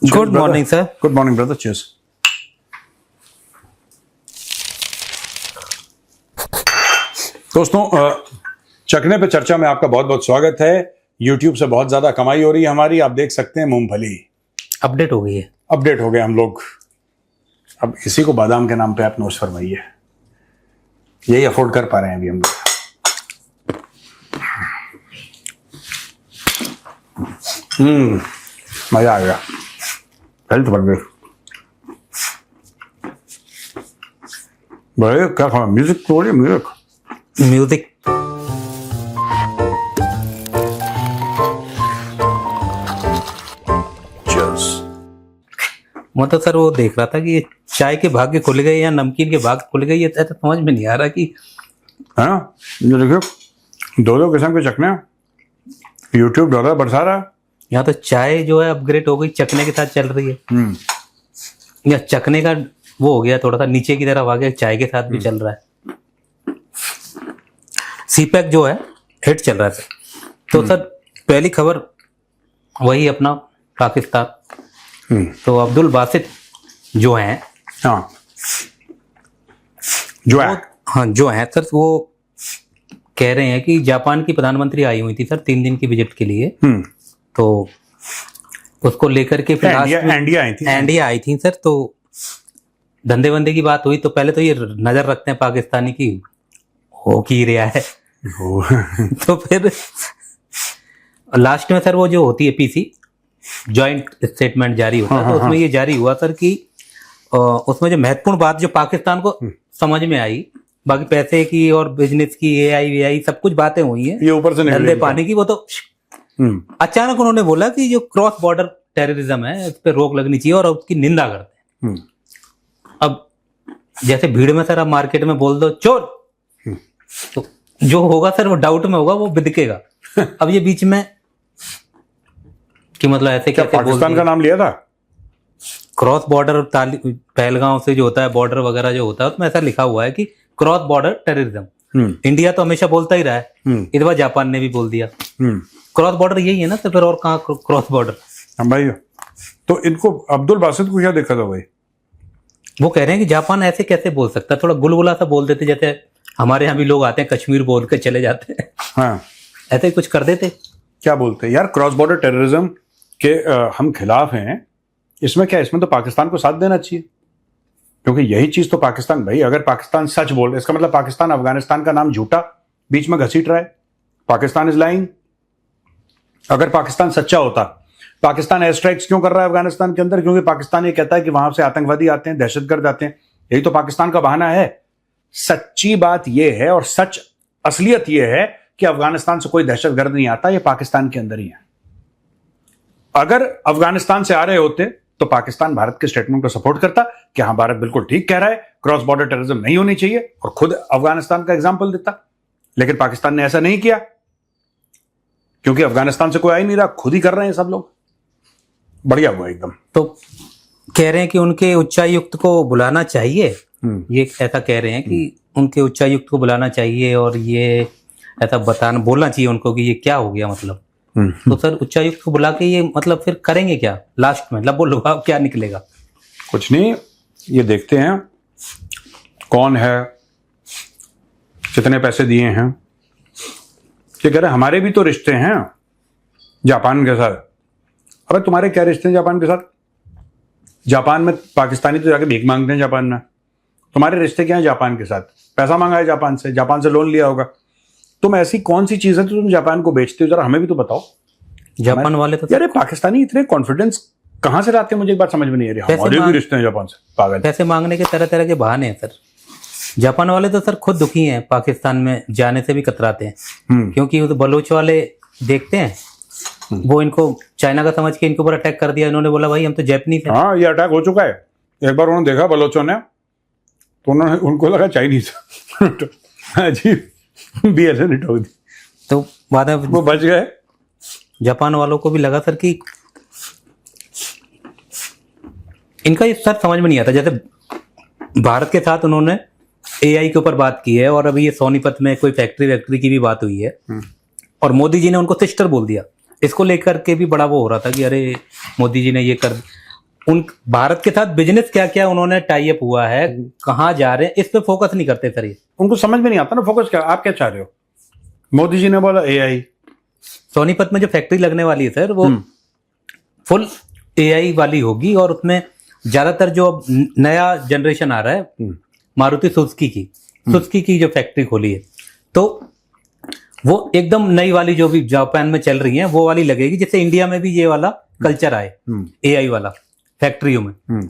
Good morning sir. Good morning brother, cheers. दोस्तों, चखने पे चर्चा में आपका बहुत बहुत स्वागत है। YouTube से बहुत ज्यादा कमाई हो रही है हमारी, आप देख सकते हैं। मूंगफली अपडेट हो गई है। अपडेट हो गए हम लोग। अब इसी को बादाम के नाम पे आप नोश फरमाइए, यही अफोर्ड कर पा रहे हैं अभी हम लोग। मजा आ गया, हेल्थ बन गई। भाई क्या खाना, म्यूजिक तोड़िए, म्यूजिक मतलब सर वो देख रहा था कि ये चाय के भाग्य खुल गए या नमकीन के भाग्य खुल गए, ये तो समझ में नहीं आ रहा कि है ना। ये देखिए, दो किस्म के चखने, यूट्यूब डॉलर बरसा रहा है। यहाँ तो चाय जो है अपग्रेड हो गई, चखने के साथ चल रही है। या चखने का वो हो गया, थोड़ा सा नीचे की तरफ आ गया, चाय के साथ भी चल रहा है। सीपैक जो है हिट चल रहा है सर। तो सर पहली खबर वही अपना पाकिस्तान। तो अब्दुल बासित जो हैं, हाँ जो हैं सर, वो कह रहे हैं कि जापान की प्रधानमंत्री आई हुई थी सर 3 दिन की विजिट के लिए। तो उसको लेकर के फिर इंडिया आई थी सर। तो धंधे वंदे की बात हुई, तो पहले तो ये नजर रखते हैं पाकिस्तानी की हो की रहा है। तो फिर लास्ट में सर वो जो होती है पीसी, जॉइंट स्टेटमेंट जारी होता है। तो उसमें ये जारी हुआ सर कि उसमें जो महत्वपूर्ण बात जो पाकिस्तान को समझ में आई, बाकी पैसे की और बिजनेस की एआई सब कुछ बातें हुई हैं, ये ऊपर से धंधे पानी की, वो तो अचानक उन्होंने बोला कि जो क्रॉस बॉर्डर टेररिज्म है इस पर रोक लगनी चाहिए और उसकी निंदा करते हैं। अब जैसे भीड़ में सर आप मार्केट में बोल दो चोर, तो जो होगा सर वो डाउट में होगा, वो बिदकेगा। अब ये बीच में कि मतलब ऐसे क्या पाकिस्तान का नाम लिया था? क्रॉस बॉर्डर पहलगांव से जो होता है बॉर्डर वगैरह जो होता है, उसमें ऐसा लिखा हुआ है कि क्रॉस बॉर्डर टेररिज्म। इंडिया तो हमेशा बोलता ही रहा है, इस बार जापान ने भी बोल दिया। क्रॉस बॉर्डर यही है ना, तो फिर और कहाँ क्रॉस बॉर्डर? हाँ भाई, तो इनको अब्दुल बासित को क्या दिक्कत हो गई? वो कह रहे हैं कि जापान ऐसे कैसे बोल सकता है, थोड़ा गुलगुला सा बोल देते, जैसे हमारे यहाँ भी लोग आते हैं कश्मीर बोल के चले जाते हैं। हाँ, ऐसे ही कुछ कर देते। क्या बोलते हैं यार, क्रॉस बॉर्डर टेररिज्म के हम खिलाफ हैं। इसमें क्या, इसमें तो पाकिस्तान को साथ देना चाहिए, क्योंकि यही चीज तो पाकिस्तान, भाई अगर पाकिस्तान सच बोल, इसका मतलब पाकिस्तान अफगानिस्तान का नाम झूठा बीच में घसीट रहा है। Pakistan is lying. अगर पाकिस्तान सच्चा होता, पाकिस्तान एयर स्ट्राइक्स क्यों कर रहा है अफगानिस्तान के अंदर? क्योंकि पाकिस्तान ये कहता है कि वहां से आतंकवादी आते हैं, दहशतगर्द आते हैं। यही तो पाकिस्तान का बहाना है। सच्ची बात यह है और सच असलियत यह है कि अफगानिस्तान से कोई दहशतगर्द नहीं आता, ये पाकिस्तान के अंदर ही है। अगर अफगानिस्तान से आ रहे होते तो पाकिस्तान भारत के स्टेटमेंट को सपोर्ट करता कि हाँ भारत बिल्कुल ठीक कह रहा है, क्रॉस बॉर्डर टेररिज्म नहीं होनी चाहिए, और खुद अफगानिस्तान का एग्जाम्पल देता। लेकिन पाकिस्तान ने ऐसा नहीं किया, क्योंकि अफगानिस्तान से कोई आ ही नहीं रहा, खुद ही कर रहे हैं सब लोग। बढ़िया हुआ एकदम। तो कह रहे हैं कि उनके उच्चायुक्त को बुलाना चाहिए, ये ऐसा कह रहे हैं कि उनके उच्चायुक्त को बुलाना चाहिए और ये ऐसा बोलना चाहिए उनको कि ये क्या हो गया मतलब। तो सर उच्चायुक्त को बुला के ये मतलब फिर करेंगे क्या लास्ट में? लबो लुभाव क्या निकलेगा? कुछ नहीं, ये देखते हैं कौन है, कितने पैसे दिए हैं। ये कह रहे हमारे भी तो रिश्ते हैं जापान के साथ। अबे तुम्हारे क्या रिश्ते हैं जापान के साथ? जापान में पाकिस्तानी तो जाके भीख मांगते हैं जापान में। तुम्हारे रिश्ते क्या हैं जापान के साथ? पैसा मांगा है जापान से लोन लिया होगा। तुम ऐसी कौन सी चीज है तो तुम जापान को बेचते हो, जरा हमें भी तो बताओ। जापान वाले तो यार पाकिस्तानी इतने कॉन्फिडेंस कहां से लाते हैं, मुझे एक बात समझ में नहीं आ रही। हमारे भी रिश्ते हैं जापान से। पागल, पैसे मांगने के तरह तरह के बहाने हैं सर। जापान वाले तो सर खुद दुखी हैं, पाकिस्तान में जाने से भी कतराते हैं, क्योंकि वो तो बलोच वाले देखते हैं, वो इनको चाइना का समझ के इनके ऊपर अटैक कर दिया। इन्होंने बोला भाई हम तो जापानीज हैं। हाँ, ये अटैक हो चुका है। एक बार उन्होंने देखा बलोचों ने, तो उन्होंने उनको लगा चाइनीज अजीब BLN ठोक दी, तो बाद में वो बच गए। जापान वालों को भी लगा सर कि इनका ये सर समझ में नहीं आता। जैसे भारत के साथ उन्होंने AI के ऊपर बात की है, और अभी ये सोनीपत में कोई फैक्ट्री की भी बात हुई है, और मोदी जी ने उनको सिस्टर बोल दिया। इसको लेकर के भी बड़ा वो हो रहा था कि अरे मोदी जी ने ये कर, उन भारत के साथ बिजनेस क्या क्या उन्होंने टाई अप हुआ है, कहाँ जा रहे हैं, इस पे फोकस नहीं करते सर। ये उनको समझ में नहीं आता ना फोकस क्या, आप क्या चाह रहे हो। मोदी जी ने बोला एआई, सोनीपत में जो फैक्ट्री लगने वाली है सर वो फुल एआई वाली होगी, और उसमें ज्यादातर जो अब नया जनरेशन आ रहा है मारुति सुजुकी की जो फैक्ट्री खोली है, तो वो एकदम नई वाली जो भी जापान में चल रही है वो वाली लगेगी, जिससे इंडिया में भी ये वाला कल्चर आए एआई वाला फैक्ट्रियों में।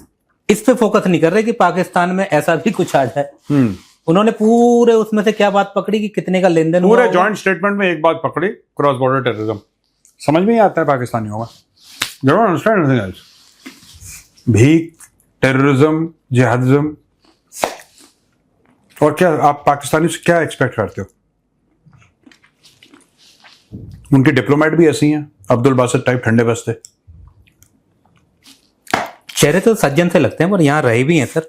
इस पे फोकस नहीं कर रहे कि पाकिस्तान में ऐसा भी कुछ आ जाए। उन्होंने पूरे उसमें से क्या बात पकड़ी कि कितने का लेन देन, पूरे जॉइंट स्टेटमेंट में एक बात पकड़ी, क्रॉस बॉर्डर टेररिज्म। समझ में नहीं आता है पाकिस्तानियों का, they don't understand anything else. भीख, टेररिज्म, जिहादिज्म, और क्या आप पाकिस्तानी से क्या एक्सपेक्ट करते हो। उनके डिप्लोमेट भी ऐसे ही हैं, अब्दुल बासित टाइप ठंडे बस्ते। चेहरे तो सज्जन से लगते हैं पर यहाँ रहे भी हैं सर।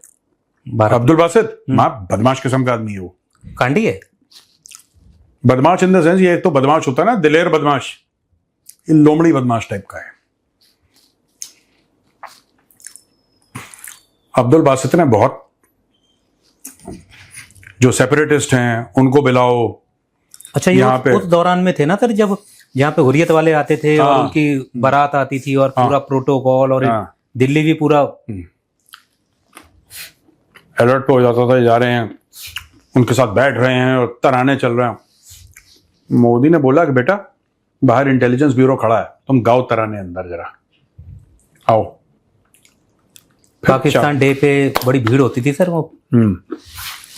अब्दुल बासित बदमाश किस्म का आदमी है, वो कांडी है। बदमाश इन द सेंस, ये तो बदमाश होता है ना दिलेर बदमाश, ये लोमड़ी बदमाश टाइप का है। अब्दुल बासित ने बहुत, जो सेपरेटिस्ट हैं उनको बुलाओ। अच्छा, ये उस दौरान में थे ना सर जब यहाँ पे हुर्रियत वाले आते थे और उनकी बारात आती थी और पूरा प्रोटोकॉल और दिल्ली भी पूरा अलर्ट पे हो जाता था, जा रहे हैं उनके साथ बैठ रहे हैं और तराने चल रहे हैं। मोदी ने बोला कि बेटा बाहर इंटेलिजेंस ब्यूरो खड़ा है, तुम गाओ तराने अंदर जरा आओ। पाकिस्तान डे पे बड़ी भीड़ होती थी सर, वो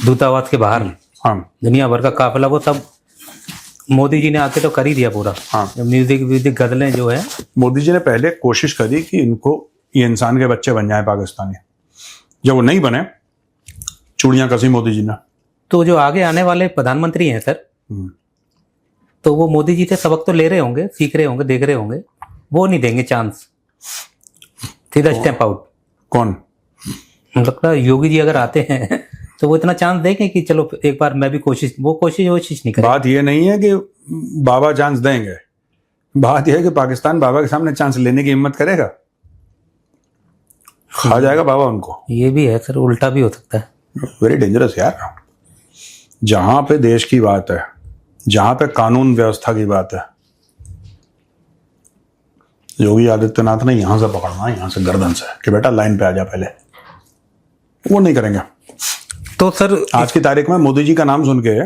दूतावास के बाहर दुनिया भर का काफिला, वो सब मोदी जी ने आके तो कर ही दिया पूरा। म्यूजिक गजलें जो है, मोदी जी ने पहले कोशिश करी कि इनको ये इंसान के बच्चे बन जाए पाकिस्तानी। जब वो नहीं बने, चूड़ियां कसी मोदी जी ने। तो जो आगे आने वाले प्रधानमंत्री हैं सर, तो वो मोदी जी से सबक तो ले रहे होंगे, सीख रहे होंगे, देख रहे होंगे, वो नहीं देंगे चांस, सीधा स्टेप आउट। कौन? लगता है योगी जी अगर आते हैं तो वो इतना चांस देंगे कि चलो एक बार मैं भी कोशिश नहीं करें। बात ये नहीं है कि बाबा चांस देंगे, बात यह है कि पाकिस्तान बाबा के सामने चांस लेने की हिम्मत करेगा, खा जाएगा बाबा उनको। ये भी है सर, उल्टा भी हो सकता है। वेरी डेंजरस यार। जहां पे देश की बात है, जहां पे कानून व्यवस्था की बात है, योगी आदित्यनाथ ने यहां से पकड़ना, यहां से गर्दन से कि बेटा लाइन पे आ जा पहले, वो नहीं करेंगे। तो सर आज की तारीख में मोदी जी का नाम सुन के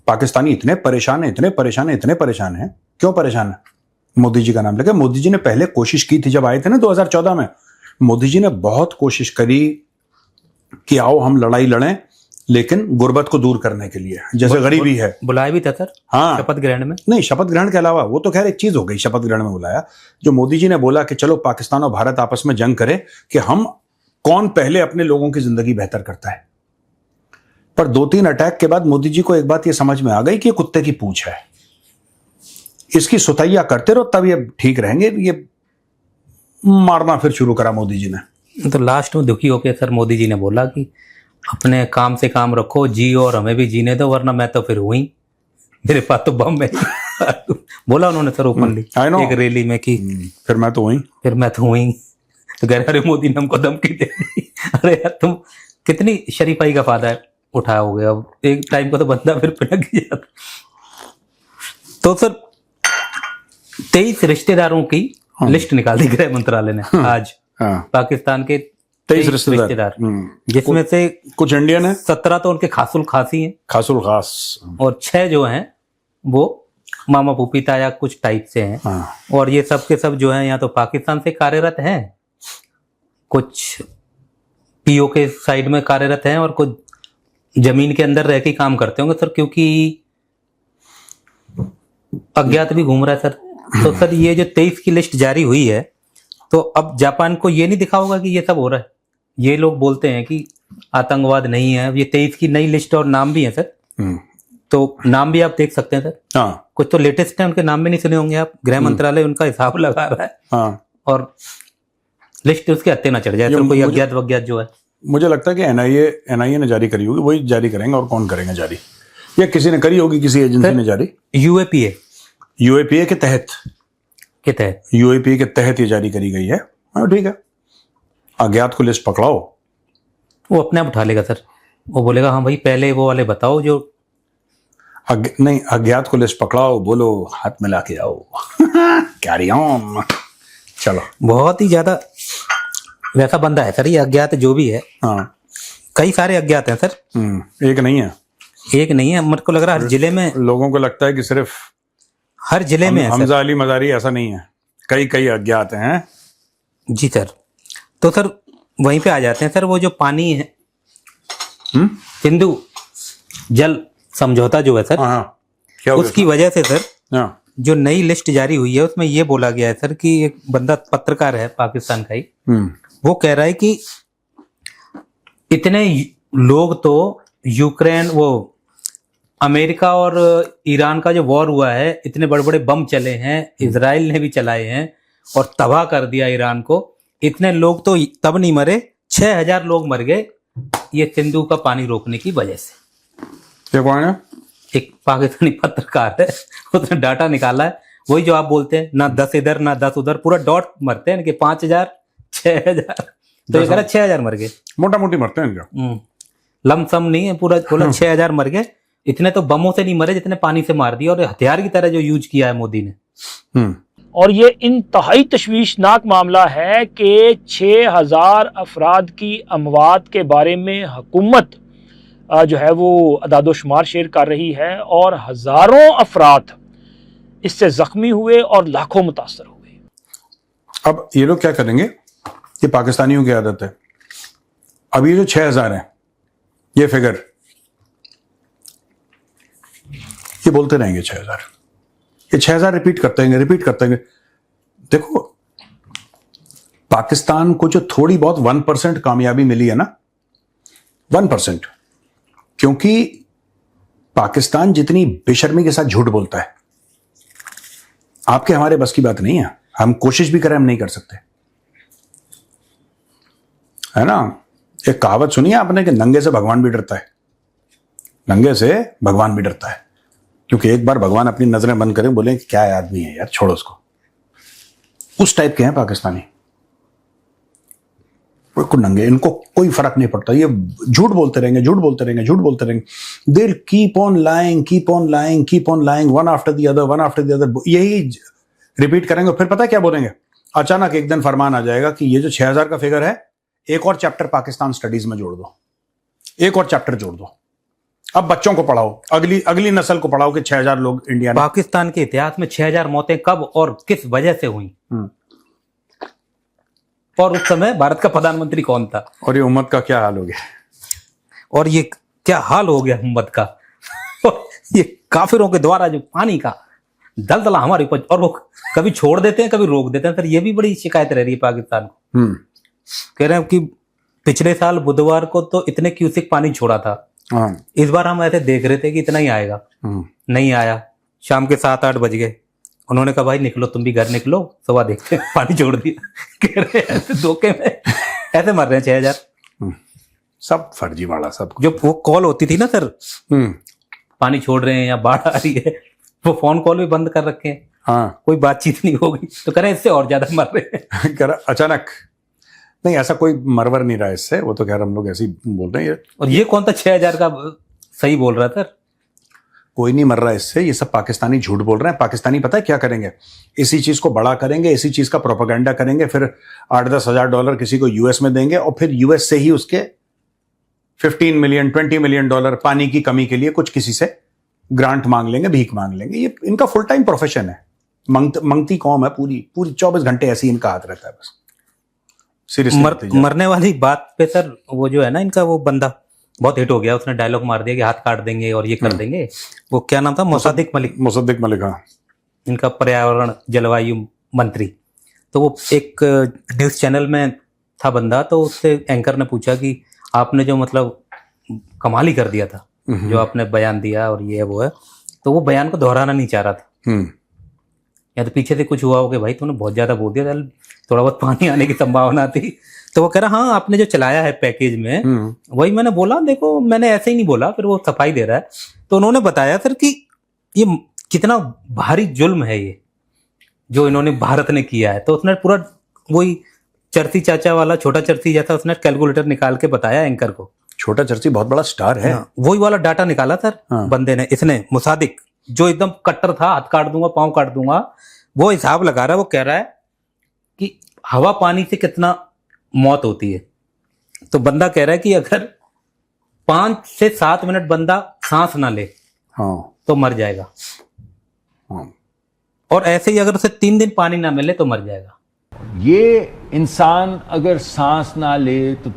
पाकिस्तानी इतने परेशान है, इतने परेशान है। क्यों परेशान है? मोदी जी का नाम लेके। मोदी जी ने पहले कोशिश की थी, जब आए थे ना 2014 में, मोदी जी ने बहुत कोशिश करी कि आओ हम लड़ाई लड़ें, लेकिन गुर्बत को दूर करने के लिए, जैसे गरीबी है। बुलाया भी था सर, हाँ, शपथ ग्रहण में। नहीं, शपथ ग्रहण के अलावा वो तो खैर एक चीज हो गई, शपथ ग्रहण में बुलाया। जो मोदी जी ने बोला कि चलो पाकिस्तान और भारत आपस में जंग करे कि हम कौन पहले अपने लोगों की जिंदगी बेहतर करता है। पर 2-3 अटैक के बाद मोदी जी को एक बात ये समझ में आ गई कि ये कुत्ते की पूंछ है, इसकी सुतैया करते रहो तब ये ठीक रहेंगे। ये मारना फिर शुरू करा मोदी जी ने। तो लास्ट में दुखी होकर सर मोदी जी ने बोला कि अपने काम से काम रखो, जियो और हमें भी जीने दो, वरना मैं तो फिर हुई, मेरे पास तो बम है। बोला उन्होंने सर ओपनली एक रैली में कि फिर मैं तो हुई। तो कह रहे अरे मोदी ने हमको धमकी दे दी। अरे यार तुम कितनी शरीफाई का फायदा उठाया हो गया, अब एक टाइम को तो बंदा फिर पिनक ही जाता। तो सर 23 रिश्तेदारों की लिस्ट निकाल दी गृह मंत्रालय ने आज। पाकिस्तान के 23 रिश्तेदार, जिसमें से कुछ इंडियन है, 17 तो उनके खासुल खासी हैं, खासुल खास, और 6 जो हैं वो मामा फूफी ताया कुछ टाइप से हैं। और ये सब के सब जो हैं या तो पाकिस्तान से कार्यरत हैं, कुछ पीओ के साइड में कार्यरत हैं, और कुछ जमीन के अंदर रह के काम करते होंगे सर, क्योंकि अज्ञात भी घूम रहा है सर। तो सर ये जो 23 की लिस्ट जारी हुई है, तो अब जापान को ये नहीं दिखा होगा कि ये सब हो रहा है। ये लोग बोलते हैं कि आतंकवाद नहीं है। ये 23 की नई लिस्ट और नाम भी है सर, तो नाम भी आप देख सकते हैं सर। हाँ, कुछ तो लेटेस्ट है, उनके नाम भी नहीं सुने होंगे आप। गृह मंत्रालय उनका हिसाब लगा रहा है। हाँ, और लिस्ट उसके हत्ते ना चढ़ जाए तो कोई अज्ञात वज्ञात जो है। मुझे लगता है कि एनआईए ने जारी करी होगी, वही जारी करेंगे, और कौन करेंगे जारी? या किसी ने करी होगी, किसी एजेंसी ने जारी। यूएपीए के तहत ये जारी करी गई है। हाँ ठीक है, अज्ञात को लिस्ट पकड़ाओ, वो अपने आप उठा लेगा सर। वो बोलेगा हाँ भाई पहले वो वाले बताओ जो नहीं, अज्ञात को लिस्ट पकड़ाओ, बोलो हाथ मिला के आओ। कैरी ऑन, चलो। बहुत ही ज्यादा वैसा बंदा है सर ये अज्ञात जो भी है। हाँ, कई सारे अज्ञात हैं सर, एक नहीं है। एक नहीं है, मेरे को लग रहा है हर जिले में, लोगों को लगता है कि सिर्फ हर जिले में है हमजा अली मजारी, ऐसा नहीं है, कई कई अज्ञात हैं। जी सर। तो सर वहीं पे आ जाते हैं सर, वो जो पानी है सिंधु जल समझौता जो है सर, हाँ, क्या हो उसकी वजह से सर हाँ, जो नई लिस्ट जारी हुई है उसमें ये बोला गया है सर कि एक बंदा पत्रकार है पाकिस्तान का ही, वो कह रहा है कि इतने लोग तो यूक्रेन, वो अमेरिका और ईरान का जो वॉर हुआ है, इतने बड़े बड़े बम चले हैं, इजराइल ने भी चलाए हैं और तबाह कर दिया ईरान को, इतने लोग तो तब नहीं मरे, 6000 लोग मर गए ये सिंधु का पानी रोकने की वजह से। ये कौन है? एक पाकिस्तानी पत्रकार है, उसने डाटा निकाला है, वही जो आप बोलते हैं ना 10 इधर ना 10 उधर, पूरा डॉट मरते हैं कि 5000 6000, तो ये कह रहा 6000 मर गए, मोटा मोटी मरते हैं इनका, लमसम नहीं है, पूरा बोला 6000 मर गए। इतने तो बमों से नहीं मरे जितने पानी से मार दिया, और हथियार की तरह जो यूज किया है मोदी ने। और ये इंतहाई तशवीशनाक मामला है कि 6000 अफराद की अमवात के बारे में हुकूमत जो है वो अदादोशुमार शेयर कर रही है, और हजारों अफराद इससे जख्मी हुए और लाखों मुतासर हुए। अब ये लोग क्या करेंगे, ये पाकिस्तानियों की आदत है, अब ये जो 6000 है ये फिगर, ये बोलते रहेंगे 6000, ये 6000 रिपीट करते हैं। देखो, पाकिस्तान को जो थोड़ी बहुत 1% कामयाबी मिली है ना, 1%, क्योंकि पाकिस्तान जितनी बेशर्मी के साथ झूठ बोलता है, आपके हमारे बस की बात नहीं है, हम कोशिश भी करें हम नहीं कर सकते, है ना। एक कहावत सुनी है आपने कि नंगे से भगवान भी डरता है, नंगे से भगवान भी डरता है, क्योंकि एक बार भगवान अपनी नजरें बंद करें, बोले कि क्या आदमी है यार, छोड़ो उसको, उस टाइप के हैं पाकिस्तानी, बिल्कुल नंगे, इनको कोई फर्क नहीं पड़ता, ये झूठ बोलते रहेंगे, they keep on lying one after the other, यही रिपीट करेंगे। फिर पता है क्या बोलेंगे, अचानक एक दिन फरमान आ जाएगा कि ये जो 6000 का फिगर है, एक और चैप्टर पाकिस्तान स्टडीज में जोड़ दो, एक और चैप्टर जोड़ दो, अब बच्चों को पढ़ाओ, अगली नस्ल को पढ़ाओ कि 6000 लोग इंडिया में, पाकिस्तान के इतिहास में 6000 मौतें कब और किस वजह से हुई, और उस समय भारत का प्रधानमंत्री कौन था, और ये उम्मत का क्या हाल हो गया, और ये क्या हाल हो गया उम्मत का। ये काफिरों के द्वारा जो पानी का दलदला हमारे ऊपर, और वो कभी छोड़ देते हैं कभी रोक देते हैं सर, ये भी बड़ी शिकायत रह रही है पाकिस्तान को। कह रहे हैं कि पिछले साल बुधवार को तो इतने क्यूसेक पानी छोड़ा था, इस बार हम ऐसे देख रहे थे कि इतना ही आएगा, नहीं आया। शाम के 7-8 बज गए, उन्होंने कहा भाई निकलो, तुम भी घर निकलो, सुबह देखते हैं, पानी छोड़ दिया। कह रहे ऐसे धोखे में ऐसे मर रहे हैं 6000, सब फर्जी वाला सब। जो वो कॉल होती थी ना सर, पानी छोड़ रहे हैं या बाढ़ आ रही है, वो फोन कॉल भी बंद कर रखे हैं, हाँ, कोई बातचीत नहीं होगी, तो कह रहे इससे और ज्यादा मर रहे हैं। कह रहा अचानक नहीं, ऐसा कोई मरवर नहीं रहा इससे, वो तो कह रहा हम लोग ऐसे ही बोल रहे हैं। और ये कौन सा 6000 का सही बोल रहा था, कोई नहीं मर रहा इससे, ये सब पाकिस्तानी झूठ बोल रहे हैं। पाकिस्तानी पता है क्या करेंगे, इसी चीज को बड़ा करेंगे, इसी चीज का प्रोपेगेंडा करेंगे, फिर 8-10 हजार डॉलर किसी को यूएस में देंगे, और फिर यूएस से ही उसके 15 मिलियन 20 मिलियन डॉलर पानी की कमी के लिए कुछ किसी से ग्रांट मांग लेंगे, भीख मांग लेंगे। ये इनका फुल टाइम प्रोफेशन है, मंगती कौम है, पूरी 24 घंटे ऐसे ही इनका हाथ रहता है बस। मरने वाली बात पे सर, वो जो है ना इनका, वो बंदा बहुत हिट हो गया, उसने डायलॉग मार दिया कि हाथ काट देंगे और ये कर देंगे, वो क्या नाम था, मुसद्दिक मलिक, हाँ, इनका पर्यावरण जलवायु मंत्री। तो वो एक न्यूज चैनल में था बंदा, तो उससे एंकर ने पूछा कि आपने जो मतलब कमाल ही कर दिया था जो आपने बयान दिया, और ये वो है, तो वो बयान को दोहराना नहीं चाह रहा था, या तो पीछे से कुछ हुआ हो कि भाई तूने बहुत ज्यादा बोल दिया, थोड़ा बहुत पानी आने की संभावना थी। तो वो कह रहा हाँ आपने जो चलाया है पैकेज में, वही मैंने बोला, देखो मैंने ऐसे ही नहीं बोला, फिर वो सफाई दे रहा है। तो उन्होंने बताया सर कि ये कितना भारी जुल्म है ये जो इन्होंने भारत ने किया है। तो उसने पूरा वही चर्ची चाचा वाला छोटा चर्ची जैसा उसने कैलकुलेटर निकाल के बताया एंकर को। छोटा चर्ची बहुत बड़ा स्टार है। वही वाला डाटा निकाला सर बंदे ने, इसने मुसादिक जो एकदम कट्टर था, हाथ काट दूंगा पांव काट दूंगा, वो हिसाब लगा रहा है। वो कह रहा है कि हवा पानी से कितना मौत होती है। तो बंदा कह रहा है कि अगर 5 से 7 मिनट बंदा सांस ना ले तो मर जाएगा, और ऐसे ही अगर उसे 3 दिन पानी ना मिले तो मर जाएगा। ये इंसान अगर सांस ना ले तो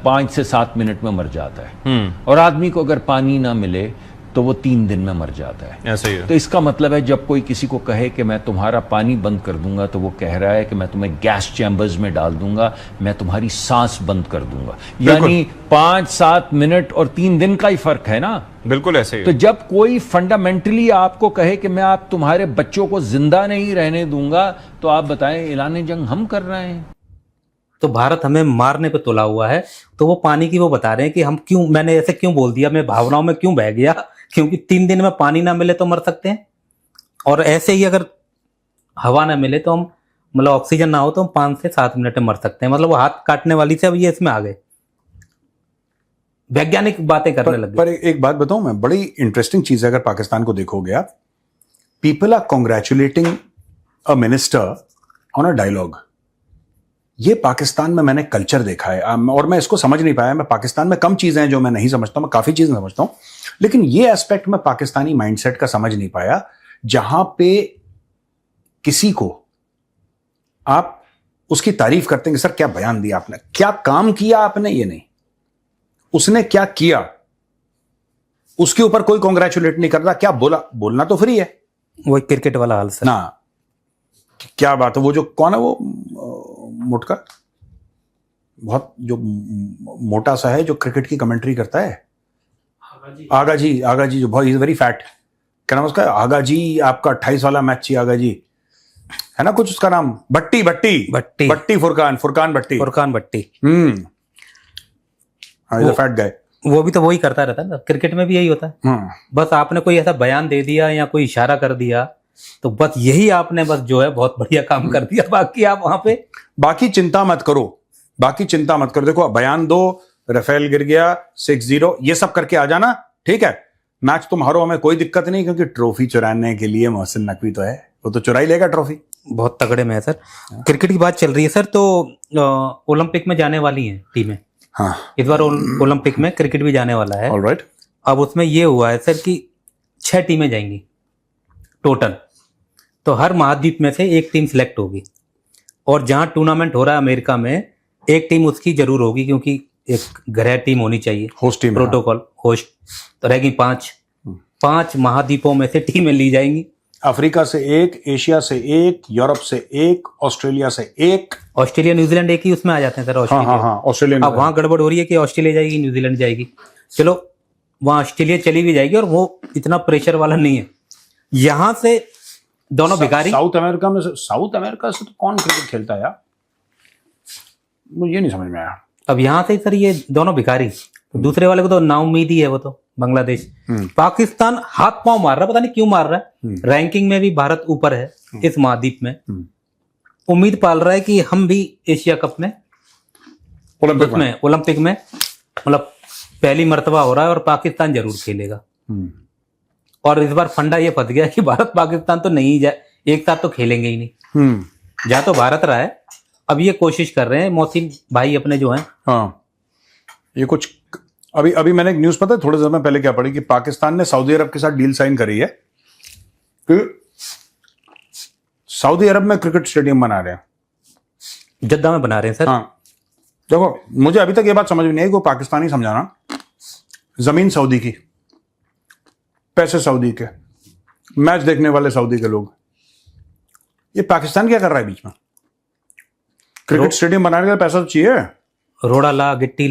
5 से 7 मिनट में मर जाता है, और आदमी को अगर पानी ना मिले तो वो 3 दिन में मर जाता है। ऐसा ही है। तो इसका मतलब है जब कोई किसी को कहे कि मैं तुम्हारा पानी बंद कर दूंगा, तो वो कह रहा है कि मैं तुम्हें गैस चैम्बर्स में डाल दूंगा, मैं तुम्हारी सांस बंद कर दूंगा। यानी 5-7 मिनट और 3 दिन का ही फर्क है ना। बिल्कुल ऐसे ही। तो जब कोई फंडामेंटली आपको कहे कि मैं आप तुम्हारे बच्चों को जिंदा नहीं रहने दूंगा, तो आप बताएं ऐलान जंग हम कर रहे हैं। तो भारत हमें मारने पे तुला हुआ है। तो वो पानी की वो बता रहे हैं कि हम क्यों, मैंने ऐसे क्यों बोल दिया, मैं भावनाओं में क्यों बह गया, क्योंकि 3 दिन में पानी ना मिले तो मर सकते हैं, और ऐसे ही अगर हवा ना मिले तो हम, मतलब ऑक्सीजन ना हो तो हम 5 से 7 मिनट में मर सकते हैं। मतलब वो हाथ काटने वाली से अब ये इसमें आ गए, वैज्ञानिक बातें करने लगे। पर एक बात बताऊं मैं, बड़ी इंटरेस्टिंग चीज है अगर पाकिस्तान को देखोगे आप, people are congratulating a minister on a dialogue. ये पाकिस्तान में मैंने कल्चर देखा है, और मैं इसको समझ नहीं पाया। मैं पाकिस्तान में कम चीजें हैं जो मैं नहीं समझता हूं, मैं काफी चीजें समझता हूं, लेकिन ये एस्पेक्ट में पाकिस्तानी माइंडसेट का समझ नहीं पाया, जहां पे किसी को आप उसकी तारीफ करते हैं कि सर क्या बयान दिया आपने, क्या काम किया आपने, ये नहीं, उसने क्या किया उसके ऊपर कोई कॉन्ग्रेचुलेट नहीं कर रहा। क्या बोला, बोलना तो फ्री है। वो क्रिकेट वाला हाल सर ना, क्या बात है, वो जो कौन है वो मोटका, बहुत जो मोटा सा है जो क्रिकेट की कमेंट्री करता है, आगा जी जो बहुत, इज वेरी फैट, क्या नाम उसका, आगा जी आपका 28 वाला मैच चाहिए, आगा जी है ना कुछ उसका नाम, भट्टी फुरकान भट्टी। फैट गाय। वो भी तो वही करता रहता है ना, क्रिकेट में भी यही होता है। बस आपने कोई ऐसा बयान दे दिया या कोई इशारा कर दिया तो बस यही आपने बस जो है बहुत बढ़िया काम कर दिया, बाकी आप वहां पे बाकी चिंता मत करो। देखो बयान दो, राफेल गिर गया 6-0, ये सब करके आ जाना, ठीक है, मैच तुम हारो, हमें कोई दिक्कत नहीं, क्योंकि ट्रॉफी चुराने के लिए मोहसिन नकवी तो है, वो तो चुरा ही लेगा ट्रॉफी। बहुत तगड़े में है सर। क्रिकेट की बात चल रही है सर, तो ओलंपिक में जाने वाली हैं टीमें। हाँ, इस बार ओलंपिक में क्रिकेट भी जाने वाला है। ऑलराइट। अब उसमें ये हुआ है सर कि 6 टीमें जाएंगी टोटल, तो हर महाद्वीप में से एक टीम सिलेक्ट होगी, और जहां टूर्नामेंट हो रहा है अमेरिका में, एक टीम उसकी जरूर होगी, क्योंकि एक गृह टीम होनी चाहिए, होस्ट टीम, प्रोटोकॉल होस्ट। तो रहेगी 5 महाद्वीपों में से टीमें ली जाएंगी। अफ्रीका से 1, एशिया से 1, यूरोप से 1, ऑस्ट्रेलिया से 1। ऑस्ट्रेलिया न्यूजीलैंड एक ही उसमें आ जाते हैं सर। ऑस्ट्रेलिया अब वहां गड़बड़ हो रही है कि ऑस्ट्रेलिया जाएगी न्यूजीलैंड जाएगी। चलो वहां ऑस्ट्रेलिया चली भी जाएगी, और वो इतना प्रेशर वाला नहीं है। यहां से दोनों भिखारी, साउथ अमेरिका से तो कौन क्रिकेट खेलता है यार, मुझे ये नहीं समझ में आया। अब यहां से सर ये दोनों भिखारी, दूसरे वाले को तो नाउम्मीद ही है, वो तो बांग्लादेश। पाकिस्तान हाथ पांव मार रहा है, पता नहीं क्यों मार रहा है। रैंकिंग में भी भारत ऊपर है इस महाद्वीप में। उम्मीद पाल रहा है कि हम भी एशिया कप में, ओलंपिक में मतलब पहली मर्तबा हो रहा है, और पाकिस्तान जरूर खेलेगा। और इस बार फंडा ये फंस गया कि भारत पाकिस्तान तो नहीं जाए, एक साथ तो खेलेंगे ही नहीं। जहां तो भारत रहा है, अब ये कोशिश कर रहे हैं मोहसिन भाई अपने जो हैं। हाँ, ये कुछ अभी मैंने एक न्यूज पता है थोड़े समय पहले क्या पढ़ी, कि पाकिस्तान ने सऊदी अरब के साथ डील साइन करी है कि सऊदी अरब में क्रिकेट स्टेडियम बना रहे हैं, जद्दा में बना रहे हैं सर। हाँ, देखो मुझे अभी तक ये बात समझ में नहीं आई, को पाकिस्तानी समझाना, जमीन सऊदी की, पैसे सऊदी के, मैच देखने वाले सऊदी के लोग, ये पाकिस्तान क्या कर रहा है बीच में? क्रिकेट स्टेडियम बनाने का पैसा तो चाहिए, रोड़ा ला गिट्टी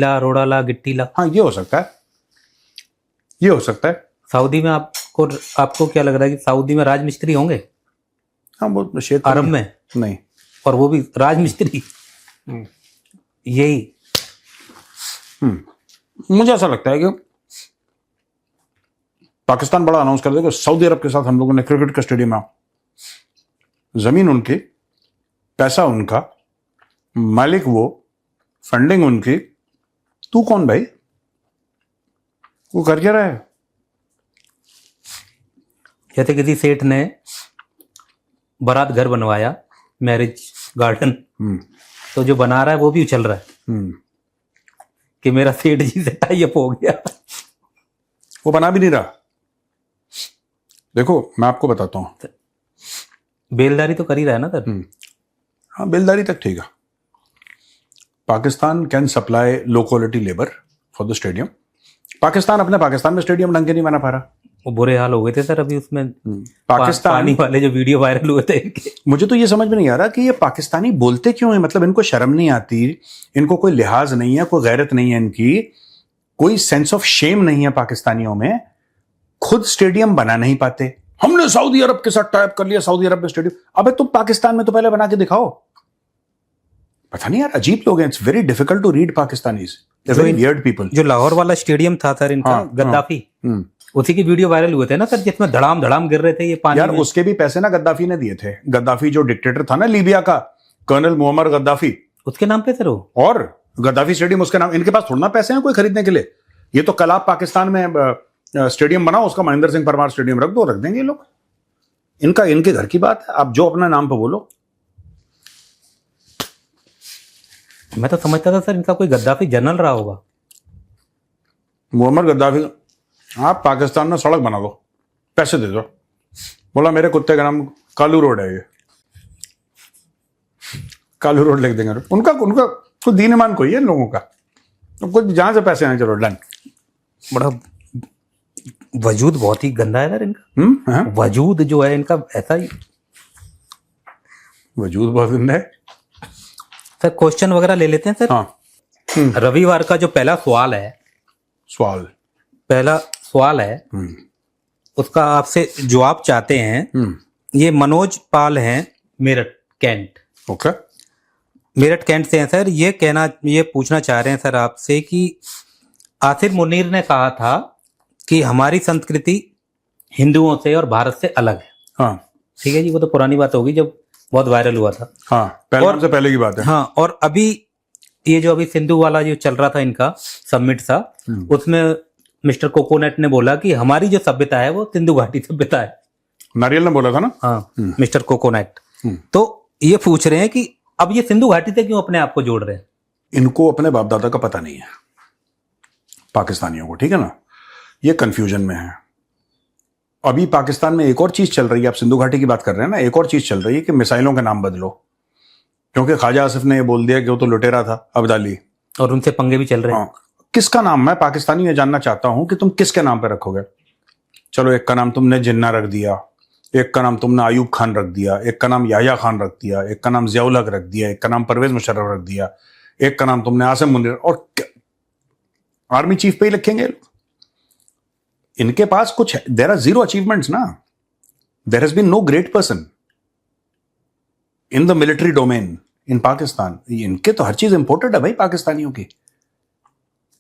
ला। हाँ, ये हो सकता है। सऊदी में आपको क्या लग रहा है कि सऊदी में राजमिस्त्री होंगे? हाँ, वो क्षेत्र अरब में नहीं, और वो भी राजमिस्त्री, यही। मुझे ऐसा लगता है कि पाकिस्तान बड़ा अनाउंस कर देगा सऊदी अरब के साथ हम लोगों ने क्रिकेट का स्टेडियम है, जमीन उनकी, पैसा उनका, मालिक वो, फंडिंग उनकी, तू कौन भाई? वो कर क्या रहा है? जैसे किसी सेठ ने बारात घर बनवाया, मैरिज गार्डन, तो जो बना रहा है वो भी उछल रहा है कि मेरा सेठ जी से टाई अप हो गया। वो बना भी नहीं रहा। देखो मैं आपको बताता हूं, बेलदारी तो कर ही रहा है ना सर। हाँ बेलदारी तक ठीक है। Pakistan can supply low quality labour for the stadium. Pakistan अपने पाकिस्तान में स्टेडियम ढंग के नहीं बना पा रहा। वो बुरे हाल हो गए थे सर अभी उसमें, पाकिस्तान पानी वाले जो वीडियो वायरल हुए थे इनके। मुझे तो ये समझ में नहीं आ रहा कि ये पाकिस्तानी बोलते क्यों है। मतलब इनको शर्म नहीं आती, इनको कोई लिहाज नहीं है, कोई गैरत नहीं है इनकी, कोई सेंस ऑफ शेम नहीं है पाकिस्तानियों में। खुद स्टेडियम बना नहीं पाते। हमने सऊदी अरब के साथ टाइप कर लिया, सऊदी अरब में स्टेडियम। अबे तुम पाकिस्तान में तो पहले बना के दिखाओ। पता नहीं यार, अजीब लोग हैं। It's very difficult to read Pakistanis, they very weird people. जो लाहौर वाला स्टेडियम था सर इनका, गद्दाफी, उसी की वीडियो वायरल हुए थे ना सर, जिसमें धड़ाम धड़ाम गिर रहे थे ये पानी यार में। उसके भी पैसे ना गद्दाफी ने दिए थे। गद्दाफी जो डिक्टेटर था ना लीबिया का, कर्नल मुअम्मर गद्दाफी, उसके नाम पे सर वो। और गद्दाफी स्टेडियम उसके नाम। इनके पास थोड़ा ना पैसे हैं कोई खरीदने के लिए। ये तो कल आप पाकिस्तान में स्टेडियम बनाओ, उसका महेंद्र सिंह परमार स्टेडियम रख दो, रख देंगे ये लोग। इनका इनके घर की बात है, आप जो अपना नाम पे बोलो। मैं तो समझता था सर इनका कोई गद्दाफी जनरल रहा होगा। मुअम्मर गद्दाफी, आप पाकिस्तान में सड़क बना दो, पैसे दे दो। बोला मेरे कुत्ते का नाम कालू रोड है, ये कालू रोड लिख देंगे। उनका उनका कोई दीन ईमान कोई है इन लोगों का, तो कुछ जहां से पैसे आए चलो डन। बड़ा वजूद बहुत ही गंदा है सर इनका। वजूद जो है इनका ऐसा ही, वजूद बहुत गंदा है सर। क्वेश्चन वगैरह ले लेते हैं सर। हाँ रविवार का जो पहला सवाल है, उसका आपसे जवाब चाहते हैं। ये मनोज पाल हैं, Meerut cantt. Okay, Meerut cantt से हैं सर। ये पूछना चाह रहे हैं सर आपसे कि आसिफ मुनीर ने कहा था कि हमारी संस्कृति हिंदुओं से और भारत से अलग है। हाँ ठीक है जी, वो तो पुरानी बात होगी जब बहुत वायरल हुआ था। हाँ, पहले से पहले की बात है। हाँ, और अभी ये जो अभी सिंधु वाला जो चल रहा था इनका समिट सा, उसमें मिस्टर कोकोनट ने बोला कि हमारी जो सभ्यता है वो सिंधु घाटी सभ्यता है। नारियल ने बोला था ना। हाँ, मिस्टर कोकोनट। तो ये पूछ रहे हैं कि अब ये सिंधु घाटी से क्यों अपने आप को जोड़ रहे हैं? इनको अपने बाप दादा का पता नहीं है, पाकिस्तानियों को, ठीक है ना। ये कंफ्यूजन में है। अभी पाकिस्तान में एक और चीज चल रही है, आप सिंधु घाटी की बात कर रहे हैं ना, एक और चीज चल रही है कि मिसाइलों के नाम बदलो, क्योंकि ख्वाजा आसिफ ने ये बोल दिया कि वो तो लुटेरा था अब्दाली, और उनसे पंगे भी चल रहे हैं। किसका नाम? मैं पाकिस्तानी ये जानना चाहता हूं कि तुम किसके नाम पे रखोगे। चलो, एक का नाम तुमने जिन्ना रख दिया, एक का नाम तुमने आयूब खान रख दिया, एक का नाम याह्या खान रख दिया, एक का नाम ज़ियाउल हक रख दिया, एक का नाम परवेज मुशर्रफ रख दिया, एक का नाम तुमने आसिम मुनीर, और आर्मी चीफ पे ही लिखेंगे। इनके पास कुछ है, देयर आर जीरो अचीवमेंट्स ना। There has been no great person in the military domain in Pakistan. इनके तो हर चीज इंपोर्टेड है भाई पाकिस्तानियों की।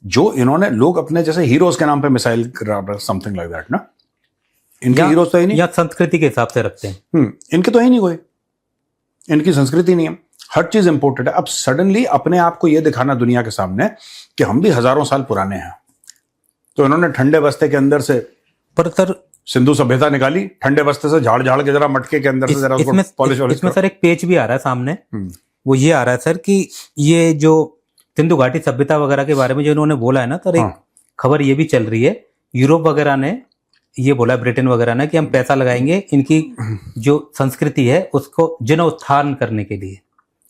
जो इन्होंने लोग अपने जैसे हीरोज के नाम पे मिसाइल समथिंग लाइक दैट ना, इनके हीरोज तो ही नहीं, या संस्कृति के हिसाब से रखते हैं। इनके तो ही नहीं कोई, इनकी संस्कृति नहीं है, हर चीज इंपोर्टेड है। अब सडनली अपने आप को यह दिखाना दुनिया के सामने कि हम भी हजारों साल पुराने हैं, तो इन्होंने ठंडे बस्ते के अंदर से पर सर सिंधु सभ्यता निकाली, ठंडे बस्ते से झाड़ झाड़ के जरा मटके के अंदर से जरा उसको पॉलिश वॉलिश। इसमें सर एक पेज भी आ रहा है सामने, वो ये आ रहा है सर कि ये जो सिंधु घाटी सभ्यता वगैरह के बारे में जो इन्होंने बोला है ना सर, एक खबर ये भी चल रही है, यूरोप वगैरह ने ये बोला, ब्रिटेन वगैरह ने, कि हम पैसा लगाएंगे इनकी जो संस्कृति है उसको जीर्णोत्थान करने के लिए,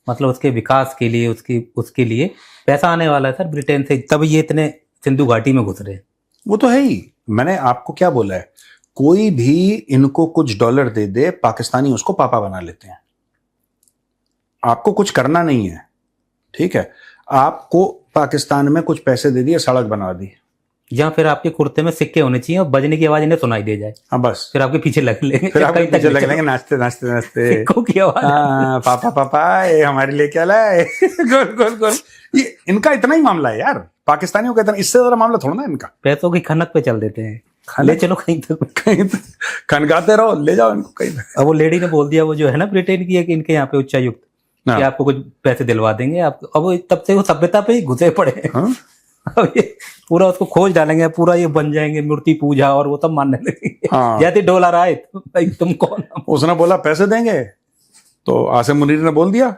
मतलब उसके विकास के लिए, उसके लिए पैसा आने वाला है सर ब्रिटेन से, तब ये इतने सिंधु घाटी में घुस रहे हैं। वो तो है ही। मैंने आपको क्या बोला है, कोई भी इनको कुछ डॉलर दे दे, पाकिस्तानी उसको पापा बना लेते हैं। आपको कुछ करना नहीं है, ठीक है, आपको पाकिस्तान में कुछ पैसे दे दिए, सड़क बना दी, या फिर आपके कुर्ते में सिक्के होने चाहिए और बजने की आवाज इन्हें सुनाई दे जाए। हाँ बस, फिर आपके पीछे लग लेंगे, फिर आपके पीछे लग लेंगे नाचते नाचते नाचते, सिक्कों की आवाज। पापा पापा ये हमारे लिए क्या लाए। गोल गोल गोल। ये इनका इतना ही मामला है यार, पाकिस्तानियों का इतना, इससे ज्यादा मामला थोड़ा ना इनका। पैसों की खनक पे चल देते हैं, ले चलो कहीं तक, खनगाते रहो, ले जाओ इनको कहीं तक। अब वो लेडी ने बोल दिया, वो जो है ना ब्रिटेन की, कि इनके यहाँ पे उच्चायुक्त, कि आपको कुछ पैसे दिलवा देंगे आप। अब तब से वो सभ्यता पे ही घुसे पड़े हैं। अब ये पूरा उसको खोज डालेंगे, पूरा ये बन जाएंगे मूर्ति पूजा और वो सब मानने लगेंगे। जैसे डॉलर आए तो भाई तुम कौन? उसने बोला पैसे देंगे, तो आसिम मुनीर ने बोल दिया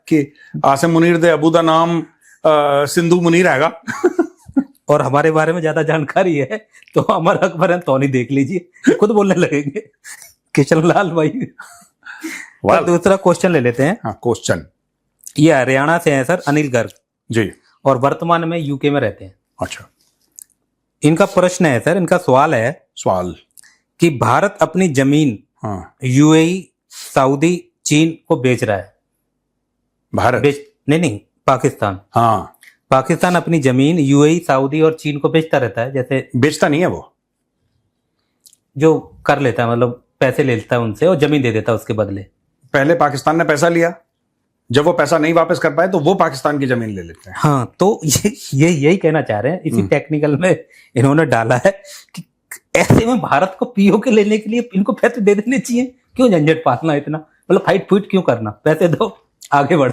कि आसिम मुनीर दे अबू दा नाम सिंधु मुनीर हैगा। और हमारे बारे में ज्यादा जानकारी है तो अमर अकबर है तो नहीं, देख लीजिए खुद बोलने लगेंगे। किशन लाल भाई। तो दूसरा क्वेश्चन ले लेते हैं। हाँ, क्वेश्चन ये हरियाणा से है सर, अनिल गर्ग जी, और वर्तमान में यूके में रहते हैं। अच्छा, इनका प्रश्न है सर, इनका सवाल कि भारत अपनी जमीन यूएई, सऊदी, चीन को बेच रहा है। भारत नहीं, पाकिस्तान। हाँ, पाकिस्तान अपनी जमीन यूएई, सऊदी और चीन को बेचता रहता है। जैसे बेचता नहीं है, वो जो कर लेता है, मतलब पैसे ले लेता है उनसे और जमीन दे देता है उसके बदले। पहले पाकिस्तान ने पैसा लिया, जब वो पैसा नहीं वापस कर पाए तो वो पाकिस्तान की जमीन ले लेते हैं। हाँ, तो ये यही कहना चाह रहे हैं, इसी टेक्निकल में इन्होंने डाला है कि ऐसे में भारत को पीओके लेने के लिए इनको पैसे दे देने चाहिए। क्यों झंझट पालना इतना, मतलब फाइट फूट क्यों करना, पैसे दो आगे बढ़।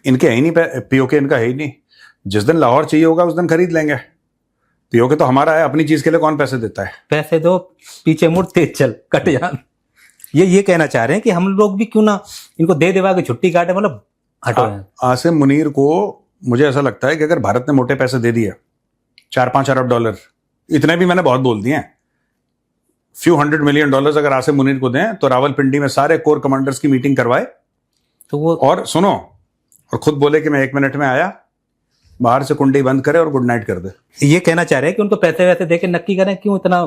इनके है ही नहीं पीओके, इनका है ही नहीं। जिस दिन लाहौर चाहिए होगा उस दिन खरीद लेंगे। पीओके तो हमारा है, अपनी चीज के लिए कौन पैसे देता है? पैसे दो, पीछे मुड़, तेज चल, कट जान। ये कहना चाह रहे हैं कि हम लोग भी क्यों ना इनको दे देवा के छुट्टी काटे, मतलब हटो। आसिम मुनीर को मुझे ऐसा लगता है कि अगर भारत ने मोटे पैसे दे दिए, 4-5 अरब डॉलर, इतने भी मैंने बहुत बोल दिए हैं, few $100 million अगर आसिम मुनीर को दें तो रावलपिंडी में सारे कोर कमांडर्स की मीटिंग करवाए तो वो, और सुनो, और खुद बोले कि मैं 1 मिनट में आया, बाहर से कुंडी बंद करे और गुड नाइट कर दे। ये कहना चाह रहे हैं कि उनको पैसे वैसे देके नक्की करें, क्यों इतना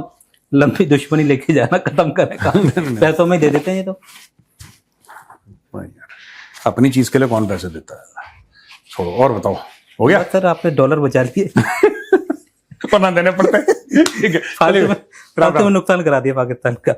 लंबी दुश्मनी लेके जाना, खत्म करें काम। पैसों में दे देते हैं ये तो। अपनी चीज के लिए कौन पैसे देता है? छोड़ो, और बताओ, हो गया सर? आपने डॉलर बचा लिए। पना देने पड़ते हैं। ठीक है, फालतू में नुकसान करा दिया पाकिस्तान का।